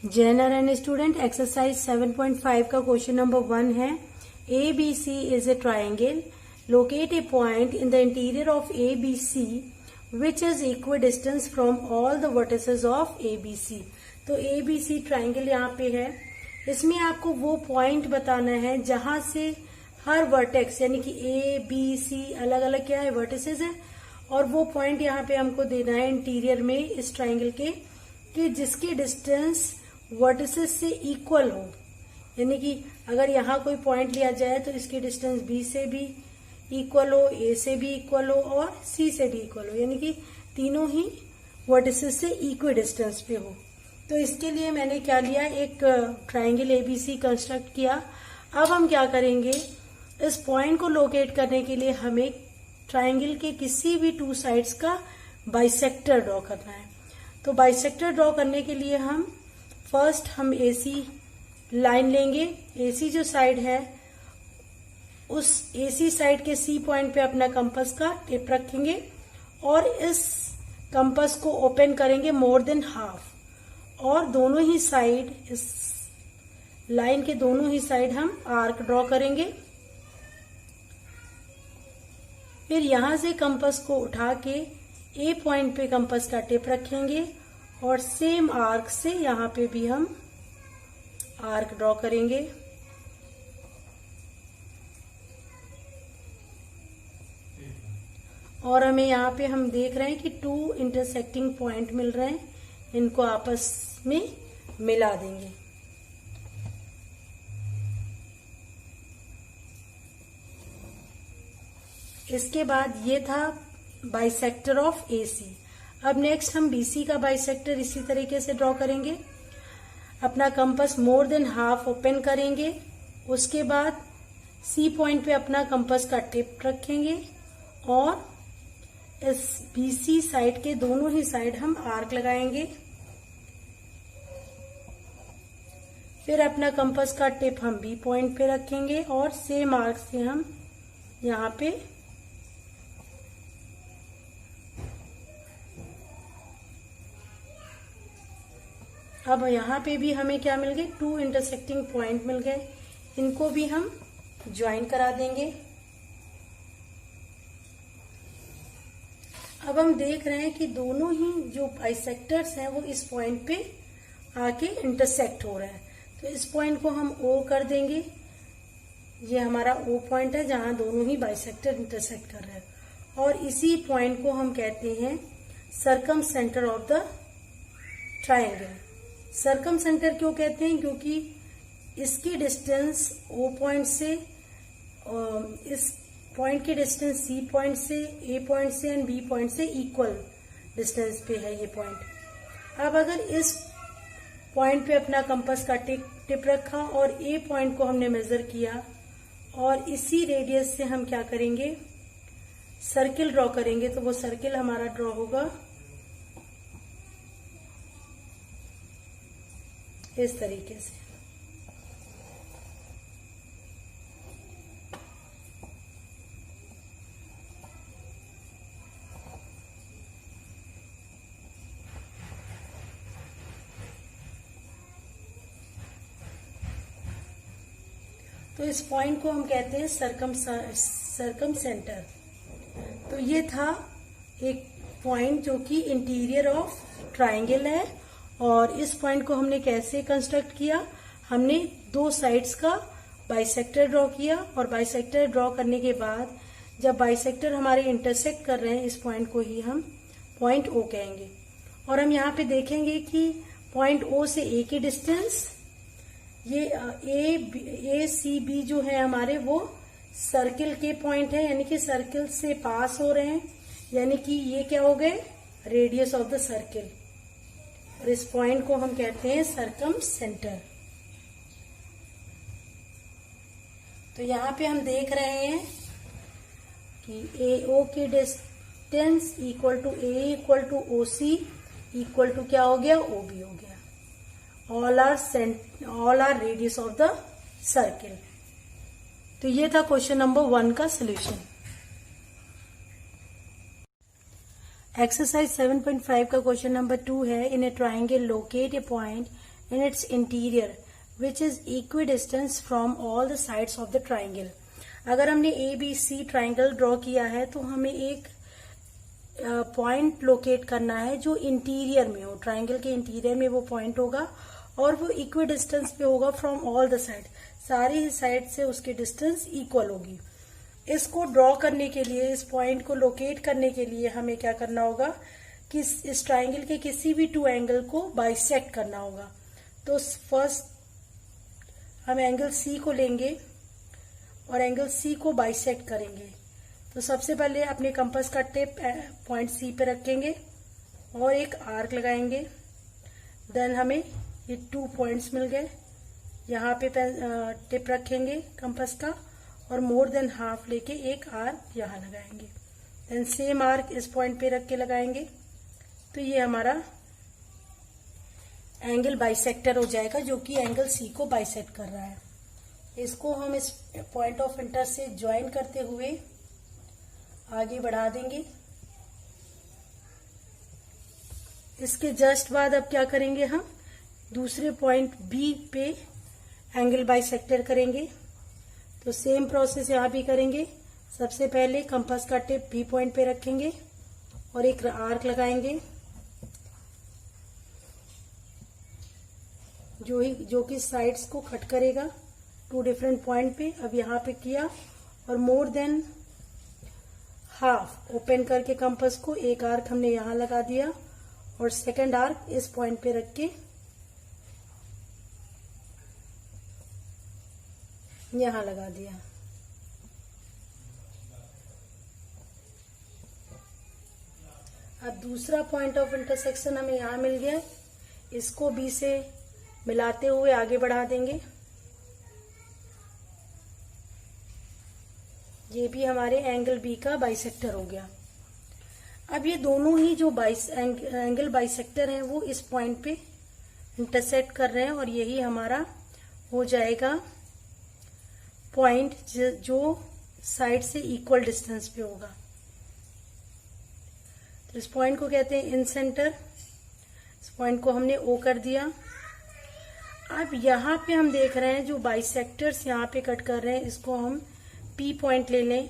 जय Narayan student, exercise 7.5 का question number 1 है। A B C is a triangle, locate a point in the interior of A B C which is equidistance from all the vertices of A B C. तो A B C triangle यहाँ पे है, इसमें आपको वो point बताना है जहां से हर वर्टेक्स यानी कि ए बी सी अलग अलग क्या है वर्टिसेस है, और वो पॉइंट यहाँ पे हमको देना है इंटीरियर में इस ट्राइंगल के कि जिसकी डिस्टेंस वर्टिसेस से इक्वल हो। यानी कि अगर यहाँ कोई पॉइंट लिया जाए तो इसकी डिस्टेंस बी से भी इक्वल हो, ए से भी इक्वल हो और सी से भी इक्वल हो, यानी कि तीनों ही वर्टिसेस से इक्वल डिस्टेंस पे हो। तो इसके लिए मैंने क्या लिया, एक ट्राइंगल एबीसी कंस्ट्रक्ट किया। अब हम क्या करेंगे, इस पॉइंट को लोकेट करने के लिए हमें ट्राइंगल के किसी भी टू साइड्स का बाइसेक्टर ड्रॉ करना है। तो बाइसेक्टर ड्रॉ करने के लिए हम एसी लाइन लेंगे। एसी जो साइड है उस एसी साइड के सी पॉइंट पे अपना कंपास का टिप रखेंगे और इस कंपास को ओपन करेंगे मोर देन हाफ, और दोनों ही साइड, इस लाइन के दोनों ही साइड हम आर्क ड्रॉ करेंगे। फिर यहां से कंपास को उठा के ए पॉइंट पे कंपास का टिप रखेंगे और सेम आर्क से यहाँ पे भी हम आर्क ड्रॉ करेंगे। और हमें यहाँ पे हम देख रहे हैं कि टू इंटरसेक्टिंग पॉइंट मिल रहे हैं, इनको आपस में मिला देंगे। इसके बाद ये था बाइसेक्टर ऑफ एसी। अब नेक्स्ट हम बीसी का बाइसेक्टर इसी तरीके से ड्रॉ करेंगे। अपना compass more than half open करेंगे, उसके बाद सी पॉइंट पे अपना कंपास का टिप रखेंगे और इस बीसी साइड के दोनों ही साइड हम आर्क लगाएंगे। फिर अपना कंपास का टिप हम बी पॉइंट पे रखेंगे और सेम आर्क से हम यहाँ पे अब यहाँ पे भी हमें क्या मिल गए, टू इंटरसेक्टिंग पॉइंट मिल गए, इनको भी हम ज्वाइन करा देंगे। अब हम देख रहे हैं कि दोनों ही जो बाइसेक्टर्स हैं वो इस पॉइंट पे आके इंटरसेक्ट हो रहे हैं। तो इस पॉइंट को हम ओ कर देंगे। ये हमारा ओ पॉइंट है जहां दोनों ही बाइसेक्टर इंटरसेक्ट कर रहे हैं, और इसी पॉइंट को हम कहते हैं circum centre of the triangle. Circum centre क्यों कहते हैं, क्योंकि इसकी डिस्टेंस ओ पॉइंट से, इस पॉइंट की डिस्टेंस सी पॉइंट से, ए पॉइंट से एंड बी पॉइंट से इक्वल डिस्टेंस पे है ये पॉइंट। अब अगर इस पॉइंट पे अपना कंपास का टिप रखा और ए पॉइंट को हमने मेजर किया और इसी रेडियस से हम क्या करेंगे, सर्किल ड्रॉ करेंगे। तो वो सर्किल हमारा ड्रॉ होगा इस तरीके से। तो इस पॉइंट को हम कहते हैं सर्कम सेंटर। तो ये था एक पॉइंट जो कि इंटीरियर ऑफ ट्राइंगल है, और इस पॉइंट को हमने कैसे कंस्ट्रक्ट किया, हमने दो साइड्स का बाइसेक्टर ड्रॉ किया, और बाइसेक्टर ड्रॉ करने के बाद जब बाइसेक्टर हमारे इंटरसेक्ट कर रहे हैं इस पॉइंट को ही हम पॉइंट ओ कहेंगे। और हम यहाँ पे देखेंगे कि पॉइंट ओ से ए की डिस्टेंस, ये ए सी बी जो है हमारे वो सर्किल के पॉइंट है, यानी कि सर्किल से पास हो रहे हैं, यानी कि ये क्या हो गए, रेडियस ऑफ द सर्किल। और इस पॉइंट को हम कहते हैं सर्कम सेंटर। तो यहाँ पे हम देख रहे हैं कि ए ओ की distance equal to A equal to O C equal to क्या हो गया, ओ बी हो गया। All are radius of the circle. तो ये था क्वेश्चन नंबर 1 का सोल्यूशन। एक्सरसाइज 7.5 का क्वेश्चन नंबर 2 है, in a triangle locate a point in its interior which is equidistant from all the sides of the triangle. अगर हमने ABC triangle draw किया है तो हमें एक पॉइंट लोकेट करना है जो इंटीरियर में हो, ट्राइंगल के इंटीरियर में वो पॉइंट होगा और वो इक्विडिस्टेंस पे होगा फ्रॉम ऑल द साइड, सारी ही साइड से उसकी डिस्टेंस इक्वल होगी. इसको ड्रॉ करने के लिए, इस पॉइंट को लोकेट करने के लिए हमें क्या करना होगा कि इस ट्राइंगल के किसी भी टू एंगल को बाइसेक्ट करना होगा. तो फर्स्ट हम एंगल सी को लेंगे और एंगल सी को बाइसेक्ट करेंगे. तो सबसे पहले अपने कंपास का टिप पॉइंट सी पे रखेंगे और एक आर्क लगाएंगे. देन हमें ये 2 पॉइंट्स मिल गए. यहाँ पे टिप रखेंगे कंपास का और मोर देन हाफ लेके एक आर्क यहाँ लगाएंगे. देन सेम आर्क इस पॉइंट पे रख के लगाएंगे. तो ये हमारा एंगल बाइसेक्टर हो जाएगा जो कि एंगल सी को बाइसेक्ट कर रहा है. इसको हम इस पॉइंट ऑफ इंटरेस्ट से ज्वाइन करते हुए आगे बढ़ा देंगे. इसके जस्ट बाद अब क्या करेंगे, हम दूसरे पॉइंट बी पे एंगल बाइसेक्टर करेंगे. तो सेम प्रोसेस यहाँ भी करेंगे. सबसे पहले कंपास का टिप बी पॉइंट पे रखेंगे और एक आर्क लगाएंगे जो कि साइड्स को कट करेगा 2 डिफरेंट पॉइंट पे. अब यहाँ पे किया और मोर देन हाफ ओपन करके कंपास को एक आर्क हमने यहाँ लगा दिया और सेकंड आर्क इस पॉइंट पे रख के यहाँ लगा दिया. अब दूसरा पॉइंट ऑफ इंटरसेक्शन हमें यहाँ मिल गया. इसको बी से मिलाते हुए आगे बढ़ा देंगे. ये भी हमारे एंगल बी का बाइसेक्टर हो गया. अब ये दोनों ही जो एंगल बाइसेक्टर हैं वो इस पॉइंट पे इंटरसेक्ट कर रहे हैं और यही हमारा हो जाएगा पॉइंट जो साइड से इक्वल डिस्टेंस पे होगा. तो इस पॉइंट को कहते हैं इन सेंटर. इस पॉइंट को हमने ओ कर दिया. अब यहाँ पे हम देख रहे हैं जो बाइसेक्टर्स यहाँ पे कट कर रहे हैं इसको हम पी पॉइंट ले लें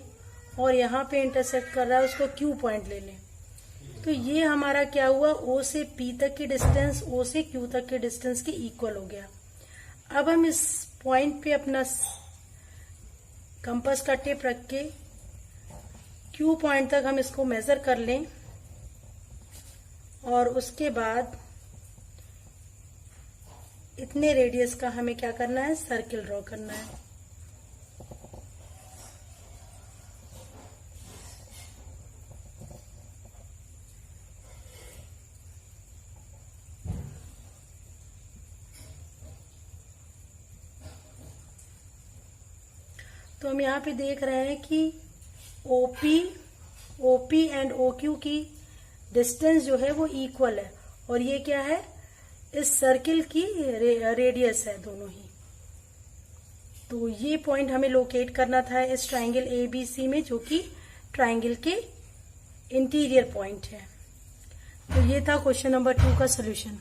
और यहाँ पे इंटरसेक्ट कर रहा है उसको क्यू पॉइंट ले लें. तो ये हमारा क्या हुआ, ओ से पी तक की डिस्टेंस ओ से क्यू तक के डिस्टेंस के इक्वल हो गया. अब हम इस पॉइंट पे अपना कंपास का टिप रख के क्यू पॉइंट तक हम इसको मेजर कर लें और उसके बाद इतने रेडियस का हमें क्या करना है, सर्किल ड्रॉ करना है. तो हम यहाँ पे देख रहे हैं कि ओपी एंड ओक्यू की डिस्टेंस जो है वो इक्वल है और ये क्या है, इस सर्किल की रेडियस है दोनों ही. तो ये पॉइंट हमें लोकेट करना था इस ट्राइंगल ABC में जो कि ट्राइंगल के इंटीरियर पॉइंट है. तो ये था क्वेश्चन नंबर 2 का सोल्यूशन.